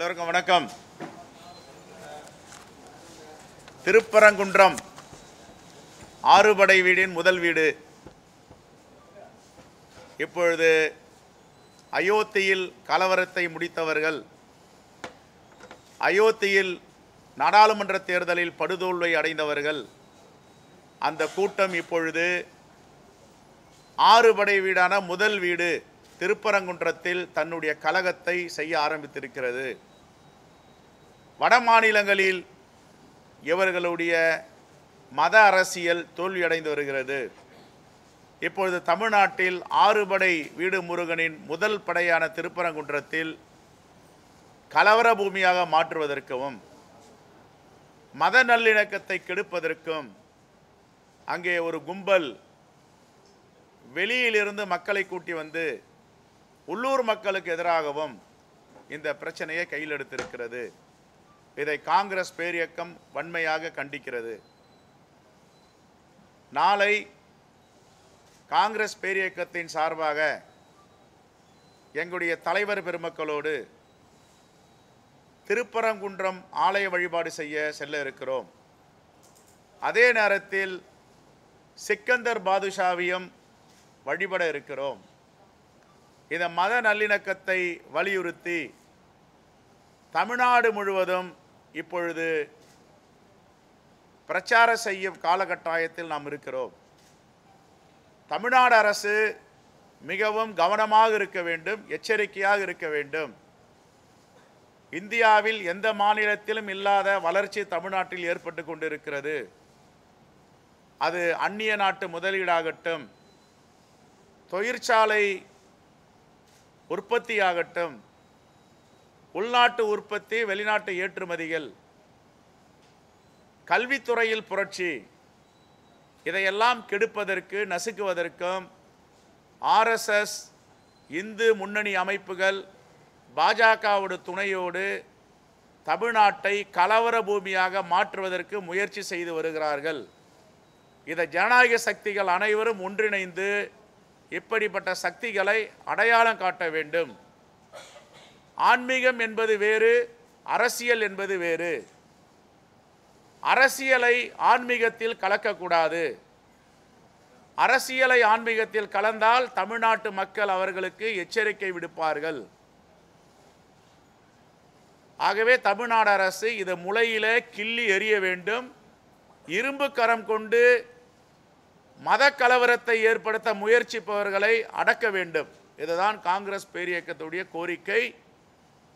எல்லோருக்கும் வணக்கம். திருப்பரங்குன்றம் ஆறுபடை வீடின் முதல் வீடு இப்பொழுது அயோத்தியில் கலவரத்தை முடித்தவர்கள், அயோத்தியில் நாடாளுமன்ற தேர்தலில் படுதோல்வை அடைந்தவர்கள், அந்த கூட்டம் இப்பொழுது ஆறுபடை வீடான முதல் வீடு திருப்பரங்குன்றத்தில் தன்னுடைய கலகத்தை செய்ய ஆரம்பித்திருக்கிறது. வட மாநிலங்களில் இவர்களுடைய மத அரசியல் தோல்வியடைந்து வருகிறது. இப்பொழுது தமிழ்நாட்டில் ஆறுபடை வீடு முருகனின் முதல் படையான திருப்பரங்குன்றத்தில் கலவர பூமியாக மாற்றுவதற்கும் மத நல்லிணக்கத்தை கெடுப்பதற்கும் அங்கே ஒரு கும்பல் வெளியிலிருந்து மக்களை கூட்டி வந்து உள்ளூர் மக்களுக்கு எதிராகவும் இந்த பிரச்சனையை கையில் எடுத்திருக்கிறது. இதை காங்கிரஸ் பேரியக்கம் வன்மையாக கண்டிக்கிறது. நாளை காங்கிரஸ் பேரியக்கத்தின் சார்பாக எங்களுடைய தலைவர் பெருமக்களோடு திருப்பரங்குன்றம் ஆலய வழிபாடு செய்ய செல்ல இருக்கிறோம். அதே நேரத்தில் சிக்கந்தர் பாதுஷாவையும் வழிபட இருக்கிறோம். இந்த மத நல்லிணக்கத்தை வலியுறுத்தி தமிழ்நாடு முழுவதும் இப்பொழுது பிரச்சார செய்யும் காலகட்டாயத்தில் நாம் இருக்கிறோம். தமிழ்நாடு அரசு மிகவும் கவனமாக இருக்க வேண்டும், எச்சரிக்கையாக இருக்க வேண்டும். இந்தியாவில் எந்த மாநிலத்திலும் இல்லாத வளர்ச்சி தமிழ்நாட்டில் ஏற்பட்டு கொண்டிருக்கிறது. அது அந்நிய நாட்டு முதலீடாகட்டும், தொழிற்சாலை உற்பத்தியாகட்டும், உள்நாட்டு உற்பத்தி, வெளிநாட்டு ஏற்றுமதிகள், கல்வித்துறையில் புரட்சி, இதையெல்லாம் கெடுப்பதற்கு நசுக்குவதற்கும் ஆர்எஸ்எஸ், இந்து முன்னணி அமைப்புகள் பாஜகவோட துணையோடு தமிழ்நாட்டை கலவர பூமியாக மாற்றுவதற்கு முயற்சி செய்து வருகிறார்கள். இதை ஜனநாயக சக்திகள் அனைவரும் ஒன்றிணைந்து இப்படிப்பட்ட சக்திகளை அடையாளம் காட்ட வேண்டும். ஆன்மீகம் என்பது வேறு, அரசியல் என்பது வேறு. அரசியலை ஆன்மீகத்தில் கலக்கக்கூடாது. அரசியலை ஆன்மீகத்தில் கலந்தால் தமிழ்நாட்டு மக்கள் அவர்களுக்கு எச்சரிக்கை விடுப்பார்கள். ஆகவே தமிழ்நாடு அரசு இதை முளையிலே கிள்ளி எறிய வேண்டும். இரும்பு கரம் கொண்டு மத கலவரத்தை ஏற்படுத்த முயற்சிப்பவர்களை அடக்க வேண்டும். இதுதான் காங்கிரஸ் பேரியக்கத்துடைய கோரிக்கை.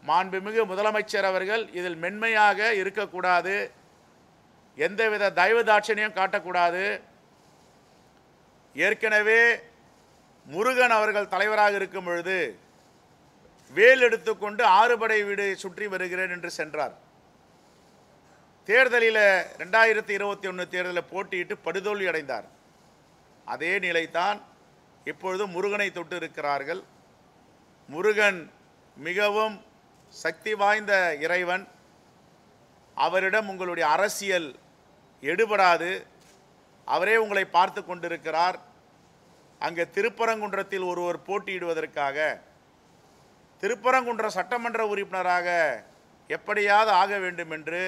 மாண்புமிகு முதலமைச்சர் அவர்கள் இதில் மென்மையாக இருக்கக்கூடாது, எந்தவித தயவு தாட்சணியம் காட்டக்கூடாது. ஏற்கனவே முருகன் அவர்கள் தலைவராக இருக்கும் பொழுது வேல் எடுத்துக்கொண்டு ஆறுபடை வீடு சுற்றி வருகிறேன் என்று சென்றார். தேர்தலில் 2021 தேர்தலில் போட்டியிட்டு படுதோல்வி அடைந்தார். அதே நிலைதான் இப்பொழுது முருகனை தொட்டு இருக்கிறார்கள். முருகன் மிகவும் சக்தி வாய்ந்த இறைவன். அவரிடம் உங்களுடைய அரசியல் எடுபடாது. அவரே உங்களை பார்த்து கொண்டிருக்கிறார். அங்கே திருப்பரங்குன்றத்தில் ஒருவர் போட்டியிடுவதற்காக திருப்பரங்குன்ற சட்டமன்ற உறுப்பினராக எப்படியாவது ஆக வேண்டும் என்று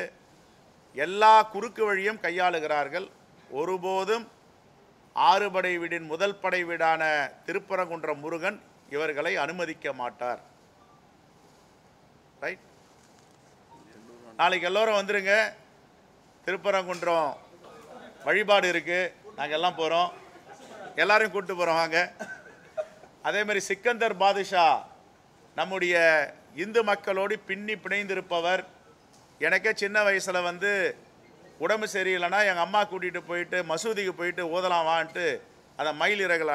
எல்லா குறுக்கு வழியும் கையாளுகிறார்கள். ஒருபோதும் ஆறுபடை வீடின் முதல் படை வீடான திருப்பரங்குன்ற முருகன் இவர்களை அனுமதிக்க மாட்டார். ரைட்? நாளைக்கு எல்லோரும் வந்துருங்க. திருப்பரங்குன்றம் வழிபாடு இருக்கு, நாங்கள் எல்லாம் போகிறோம். எல்லாரையும் கூப்பிட்டு போகிறோம், வாங்க. அதே மாதிரி சிக்கந்தர் பாதுஷா நம்முடைய இந்து மக்களோடு பின்னி பிணைந்திருப்பவர். எனக்கே சின்ன வயசில் வந்து உடம்பு சரியில்லைன்னா எங்கள் அம்மா கூட்டிகிட்டு போயிட்டு மசூதிக்கு போயிட்டு ஓதலாம் வான்ட்டு அந்த மயில் இறகுல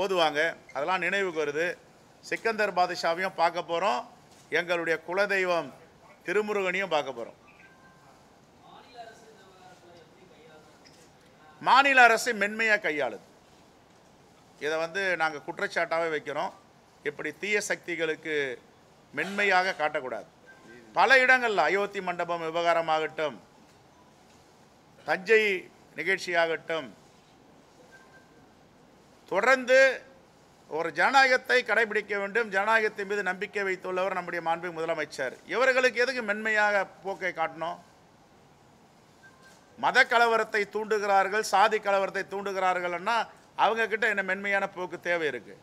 ஓதுவாங்க. அதெல்லாம் நினைவுக்கு வருது. சிக்கந்தர் பாதுஷாவையும் பார்க்க போகிறோம், எங்களுடைய குலதெய்வம் திருமுருகனையும் பார்க்க போகிறோம். மாநில அரசு மென்மையாக கையாளுது. இதை வந்து நாங்கள் குற்றச்சாட்டாகவே வைக்கிறோம். இப்படி தீய சக்திகளுக்கு மென்மையாக காட்டக்கூடாது. பல இடங்களில் அயோத்தி மண்டபம் விவகாரமாகட்டும், தஞ்சை நிகழ்ச்சியாகட்டும், தொடர்ந்து ஒரு ஜனநாயகத்தை கடைபிடிக்க வேண்டும். ஜனநாயகத்தின் மீது நம்பிக்கை வைத்துள்ளவர் நம்முடைய மாண்புமிகு முதலமைச்சர். இவர்களுக்கு எதுக்கு மென்மையாக போக்கை காட்டணும்? மத கலவரத்தை தூண்டுகிறார்கள், சாதி கலவரத்தை தூண்டுகிறார்கள்னா அவங்க கிட்ட என்ன மென்மையான போக்கு தேவை இருக்கு?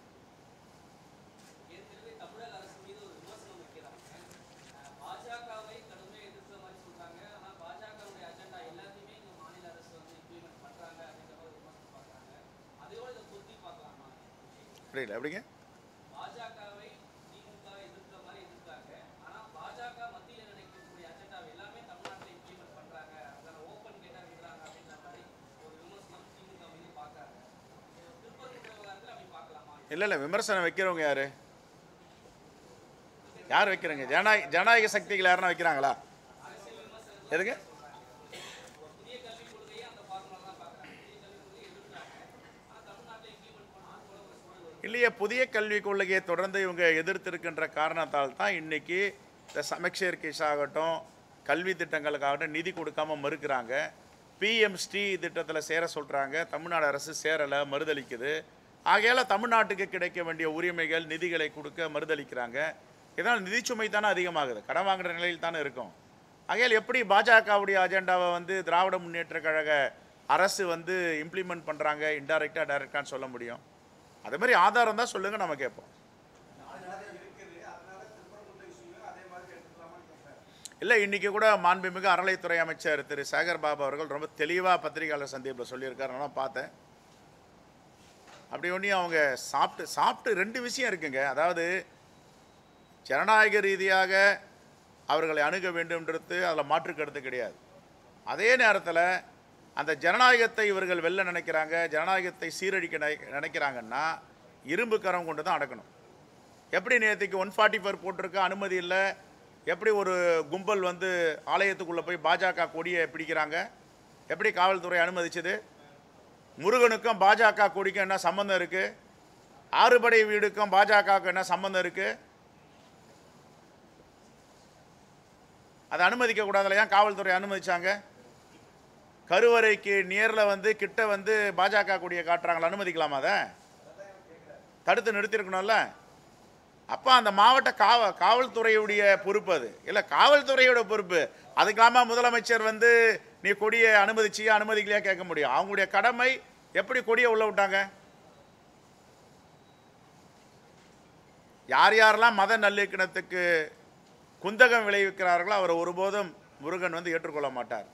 புரியல எப்படிங்க? இல்லை விமர்சனம் வைக்கிறவங்க யார் வைக்கிறீங்க? ஜனநாயக சக்திகள் யாருன்னா வைக்கிறாங்களா? எதுங்க? இல்லையே, புதிய கல்விக் கொள்கையை தொடர்ந்து இவங்க எதிர்த்திருக்கின்ற காரணத்தால் தான் இன்னைக்கு இந்த சமச்சீர் ஆகட்டும், கல்வி திட்டங்களுக்காகட்டும் நிதி கொடுக்காம மறுக்கிறாங்க. பிஎம்ஸ்டி திட்டத்தில் சேர சொல்கிறாங்க, தமிழ்நாடு அரசு சேரலை, மறுதளிக்குது. ஆகையால் தமிழ்நாட்டுக்கு கிடைக்க வேண்டிய உரிமைகள் நிதிகளை கொடுக்க மறுதளிக்கிறாங்க. இதனால் நிதிச்சுமை தானே அதிகமாகுது, கடன் வாங்குகிற நிலையில் தானே இருக்கும். ஆகையால் எப்படி பாஜகவுடைய அஜெண்டாவை திராவிட முன்னேற்ற கழக அரசு இம்ப்ளிமெண்ட் பண்ணுறாங்க, இன்டைரக்டாக டைரக்டான்னு சொல்ல முடியும்? அதே மாதிரி ஆதாரம் தான் சொல்லுங்கள், நம்ம கேட்போம். இல்லை, இன்றைக்கி கூட மாண்புமிகு அறநிலைத்துறை அமைச்சர் திரு சேகர் பாபு அவர்கள் ரொம்ப தெளிவாக பத்திரிகையாளர் சந்திப்பில் சொல்லியிருக்காரு, நான் பார்த்தேன். அப்படி ஒன்றையும் அவங்க சாப்பிட்டு ரெண்டு விஷயம் இருக்குங்க. அதாவது ஜனநாயக ரீதியாக அவர்களை அணுக வேண்டும்ன்றது அதில் மாற்று கருத்து கிடையாது. அதே நேரத்தில் அந்த ஜனநாயகத்தை இவர்கள் வெல்ல நினைக்கிறாங்க, ஜனநாயகத்தை சீரழிக்க நினைக்கிறாங்கன்னா இரும்பு கரம் கொண்டு தான் அடக்கணும். எப்படி நேற்றுக்கு 144 போட்டிருக்க அனுமதி இல்லை, எப்படி ஒரு கும்பல் ஆலயத்துக்குள்ளே போய் பாஜக கொடியை பிடிக்கிறாங்க, எப்படி காவல்துறை அனுமதிச்சது? முருகனுக்கும் பாஜக கொடிக்கும் என்ன சம்பந்தம் இருக்குது? ஆறுபடை வீடுக்கும் பாஜகவுக்கு என்ன சம்பந்தம் இருக்குது? அதை அனுமதிக்க கூடாதுல, ஏன் காவல்துறை அனுமதிச்சாங்க? கருவறைக்கு நேரில் கிட்ட பாஜக கொடியை காட்டுறாங்களா, அனுமதிக்கலாமா? அதை தடுத்து நிறுத்திருக்கணும்ல. அப்போ அந்த மாவட்ட காவல்துறையுடைய பொறுப்பு அது இல்லை, காவல்துறையோட பொறுப்பு. அதுக்கெல்லாமா முதலமைச்சர் நீ கொடியை அனுமதிச்சியா அனுமதிக்கலையா கேட்க முடியும்? அவங்களுடைய கடமை. எப்படி கொடியை உள்ள விட்டாங்க? யார் யாரெல்லாம் மத நல்லிணக்கத்துக்கு குந்தகம் விளைவிக்கிறார்களோ அவர் ஒருபோதும் முருகன் ஏற்றுக்கொள்ள மாட்டார்.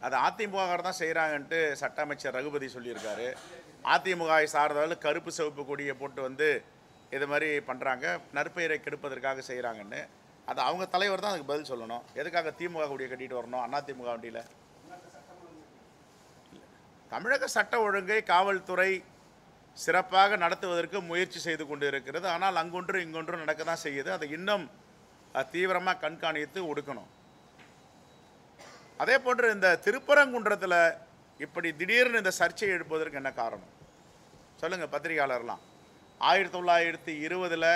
அது அதிமுக தான் செய்கிறாங்கன்ட்டு சட்ட அமைச்சர் ரகுபதி சொல்லியிருக்காரு. அதிமுகவை சார்ந்தவர்கள் கருப்பு சிவப்பு கொடியை போட்டு இது மாதிரி பண்ணுறாங்க, நற்பெயரை கெடுப்பதற்காக செய்கிறாங்கன்னு. அது அவங்க தலைவர் தான் அதுக்கு பதில் சொல்லணும். எதுக்காக திமுக கொடியை கட்டிட்டு வரணும் அதிமுக வண்டியில்? தமிழக சட்ட ஒழுங்கை காவல்துறை சிறப்பாக நடத்துவதற்கு முயற்சி செய்து கொண்டு இருக்கிறது. ஆனால் அங்கொன்று இங்கொன்று நடக்க தான் செய்யுது. அதை இன்னும் தீவிரமாக கண்காணித்து ஒடுக்கணும். அதே போன்று இந்த திருப்பரங்குன்றத்தில் இப்படி திடீர்னு இந்த சர்ச்சையை எழுப்புவதற்கு என்ன காரணம் சொல்லுங்கள் பத்திரிகையாளர்லாம்? 1920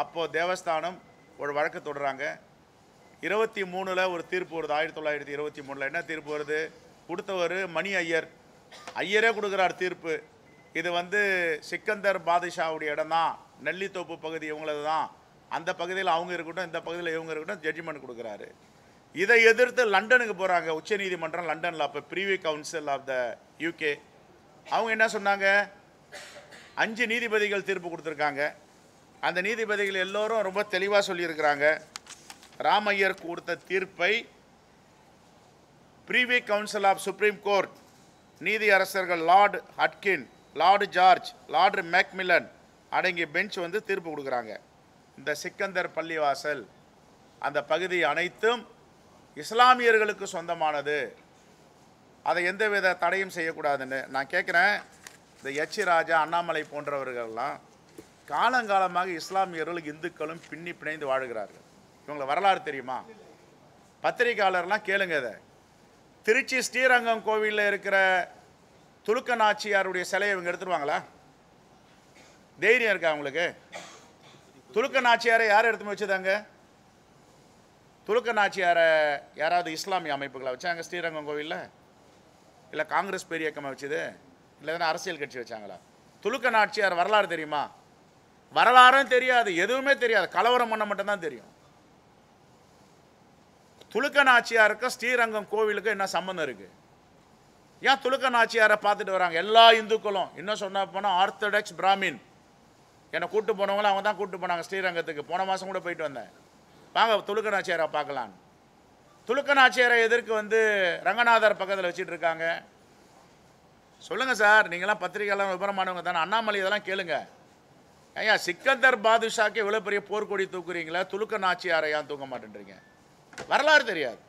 அப்போது தேவஸ்தானம் ஒரு வழக்கு தொடர்றாங்க. 23 ஒரு தீர்ப்பு வருது. 1923 என்ன தீர்ப்பு வருது? கொடுத்தவர் மணி ஐயரே கொடுக்குறார் தீர்ப்பு. இது சிக்கந்தர் பாதுஷாவுடைய இடம் தான், நெல்லித்தோப்பு பகுதி இவங்களது தான், அந்த பகுதியில் அவங்க இருக்கட்டும், இந்த பகுதியில் இவங்க இருக்கட்டும், ஜட்ஜ்மெண்ட் கொடுக்குறாரு. இதை எதிர்த்து லண்டனுக்கு போகிறாங்க, உச்சநீதிமன்றம் லண்டனில். அப்போ privy council of the UK அவங்க என்ன சொன்னாங்க? 5 நீதிபதிகள் தீர்ப்பு கொடுத்துருக்காங்க. அந்த நீதிபதிகள் எல்லோரும் ரொம்ப தெளிவாக சொல்லியிருக்கிறாங்க, ராமையர் கொடுத்த தீர்ப்பை privy council of supreme court நீதி அரசர்கள் lord Hodgkin, lord George, lord Macmillan அடங்கிய பெஞ்ச் தீர்ப்பு கொடுக்குறாங்க. இந்த சிக்கந்தர் பள்ளிவாசல் அந்த பகுதி அனைத்தும் இஸ்லாமியர்களுக்கு சொந்தமானது, அதை எந்தவித தடையும் செய்யக்கூடாதுன்னு. நான் கேட்குறேன், இந்த எச் ராஜா, அண்ணாமலை போன்றவர்கள்லாம் காலங்காலமாக இஸ்லாமியர்கள் இந்துக்களும் பின்னி பிணைந்து வாழ்கிறார்கள். இவங்களை வரலாறு தெரியுமா? பத்திரிகையாளர்லாம் கேளுங்க. இதை திருச்சி ஸ்ரீரங்கம் கோவிலில் இருக்கிற துலுக்க நாச்சியாருடைய சிலையை இவங்க எடுத்துருவாங்களா? தைரியம் இருக்கா உங்களுக்கு? துலுக்க நாச்சியாரை யார் எடுத்து வச்சுதாங்க? துலுக்க நாச்சியாரை யாராவது இஸ்லாமிய அமைப்புகளை வச்சாங்க ஸ்ரீரங்கம் கோவிலில்? இல்லை காங்கிரஸ் பெரிய இயக்கமாக வச்சுது? இல்லை அரசியல் கட்சி வச்சாங்களா? துலுக்க நாச்சியார் வரலாறு தெரியுமா? வரலாறும் தெரியாது, எதுவுமே தெரியாது, கலவரம் பண்ண மட்டும்தான் தெரியும். துலுக்க நாச்சியாருக்கு ஸ்ரீரங்கம் கோவிலுக்கு என்ன சம்பந்தம் இருக்கு? ஏன் துலுக்க நாச்சியாரை பார்த்துட்டு வராங்க எல்லா இந்துக்களும்? இன்னும் சொன்ன போனால் ஆர்த்தடாக்ஸ் பிராமின் என்னை கூட்டு போனவங்களும் அவங்க தான் கூட்டு போனாங்க ஸ்ரீரங்கத்துக்கு. போன மாதம் கூட போயிட்டு வந்தேன். வாங்க துலுக்க நாச்சியாரை பார்க்கலாம். துலுக்க நாச்சியாரை எதற்கு ரங்கநாதர் பக்கத்தில் வச்சுட்டு இருக்காங்க? சொல்லுங்கள் சார், நீங்களாம் பத்திரிகைலாம் விவரமானவங்க தானே, அண்ணாமலை இதெல்லாம் கேளுங்க. ஐயா, சிக்கந்தர் பாதுஷாக்கு இவ்வளோ பெரிய போர்க்கொடி தூக்குறீங்களா, துலுக்க நாச்சியாரை ஏன் தூக்க மாட்டேன்றீங்க? வரலாறு தெரியாது.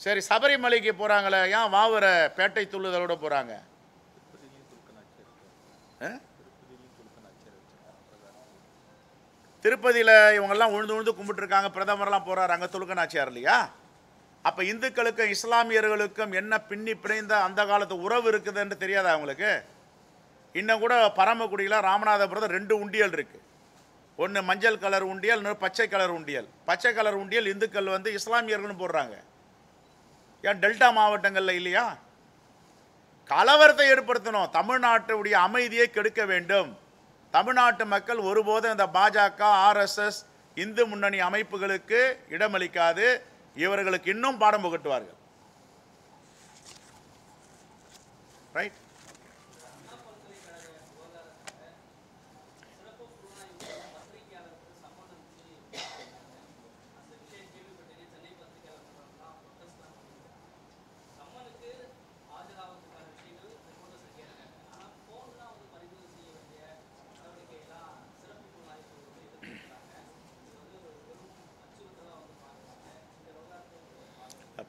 சரி, சபரிமலைக்கு போகிறாங்களே, ஏன் வாவர பேட்டை துள்ளுதலோட போகிறாங்க? திருப்பதியில் இவங்கெல்லாம் உழுந்து உழுந்து கும்பிட்டுருக்காங்க, பிரதமர்லாம் போகிறாரு, அங்கே துலுக்க நாச்சியார் இல்லையா? அப்போ இந்துக்களுக்கும் இஸ்லாமியர்களுக்கும் என்ன பின்னி பிணைந்த அந்த காலத்து உறவு இருக்குதுன்னு தெரியாதா அவங்களுக்கு? இன்னும் கூட பரமக்குடியில் ராமநாதபுரத்தில் 2 உண்டியல் இருக்குது. ஒன்று மஞ்சள் கலர் உண்டியல், இன்னொரு பச்சை கலர் உண்டியல். பச்சை கலர் உண்டியல் இந்துக்கள் இஸ்லாமியர்கள்னு போடுறாங்க. ஏன் டெல்டா மாவட்டங்களில் இல்லையா? கலவரத்தை ஏற்படுத்தணும், தமிழ்நாட்டுடைய அமைதியை கெடுக்க வேண்டும். தமிழ்நாட்டு மக்கள் ஒருபோதும் இந்த பாஜக, ஆர்எஸ்எஸ், இந்து முன்னணி அமைப்புகளுக்கு இடமளிக்காது. இவர்களுக்கு இன்னும் பாடம் புகட்டுவார்கள். ரைட்?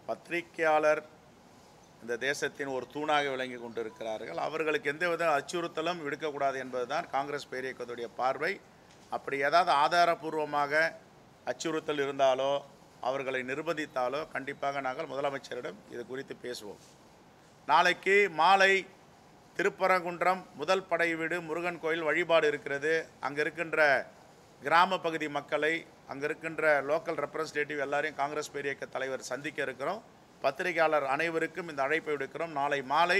பத்திரிகையாளர் இந்த தேசத்தின் ஒரு தூணாக விளங்கி கொண்டிருக்கிறார்கள். அவர்களுக்கு எந்தவித அச்சுறுத்தலும் விடுக்கக்கூடாது என்பதுதான் காங்கிரஸ் பேரியக்கத்துடைய பார்வை. அப்படி ஏதாவது ஆதாரபூர்வமாக அச்சுறுத்தல் இருந்தாலோ அவர்களை நிர்பந்தித்தாலோ கண்டிப்பாக நாங்கள் முதலமைச்சரிடம் இது குறித்து பேசுவோம். நாளைக்கு மாலை திருப்பரங்குன்றம் முதல் படை வீடு முருகன் கோயில் வழிபாடு இருக்கிறது. அங்கே இருக்கின்ற கிராம பகுதி மக்களை, அங்கே இருக்கின்ற லோக்கல் ரெப்ரசன்டேட்டிவ் எல்லாரையும் காங்கிரஸ் பேரியக்க தலைவர் சந்திக்க இருக்கிறோம். பத்திரிகையாளர் அனைவருக்கும் இந்த அழைப்பை விடுக்கிறோம். நாளை மாலை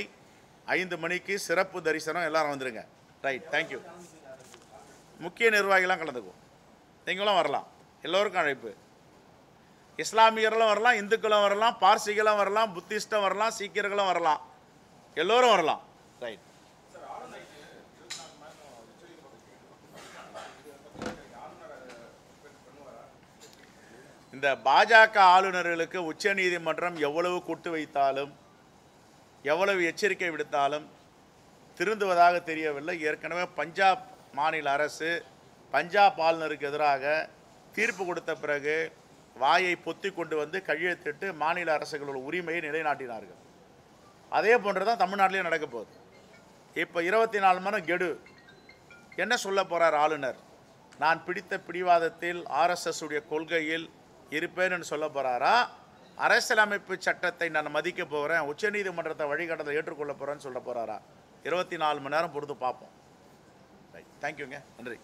5 மணிக்கு சிறப்பு தரிசனம், எல்லாரும் வந்துடுங்க. Right, thank you. முக்கிய நிர்வாகிகளாம் கலந்துக்குவோம், நீங்களும் வரலாம். எல்லோருக்கும் அழைப்பு. இஸ்லாமியர்களும் வரலாம், இந்துக்களும் வரலாம், பார்சிகளும் வரலாம், புத்திஸ்டும் வரலாம், சீக்கியர்களும் வரலாம், எல்லோரும் வரலாம். ரைட். இந்த பாஜக ஆளுநர்களுக்கு உச்சநீதிமன்றம் எவ்வளவு கூட்டு வைத்தாலும், எவ்வளவு எச்சரிக்கை விடுத்தாலும் திருந்துவதாக தெரியவில்லை. ஏற்கனவே பஞ்சாப் மாநில அரசு பஞ்சாப் ஆளுநருக்கு எதிராக தீர்ப்பு கொடுத்த பிறகு வாயை பொத்தி கொண்டு கையெழுத்திட்டு மாநில அரசுகளோட உரிமையை நிலைநாட்டினார்கள். அதே போன்று தான் தமிழ்நாட்டிலே நடக்க போகுது. இப்போ 24 மணி நேரம் கெடு. என்ன சொல்ல போகிறார் ஆளுநர்? நான் பிடித்த பிடிவாதத்தில் RSS உடைய கொள்கையில் இருப்பேன்னு சொல்ல போகிறாரா? அரசியலமைப்பு சட்டத்தை நான் மதிக்க போகிறேன், உச்சநீதிமன்றத்தை வழிகாட்டலை ஏற்றுக்கொள்ள போகிறேன்னு சொல்ல போகிறாரா? 24 மணி நேரம் பொறுத்து பார்ப்போம். ரைட், தேங்க்யூங்க, நன்றி.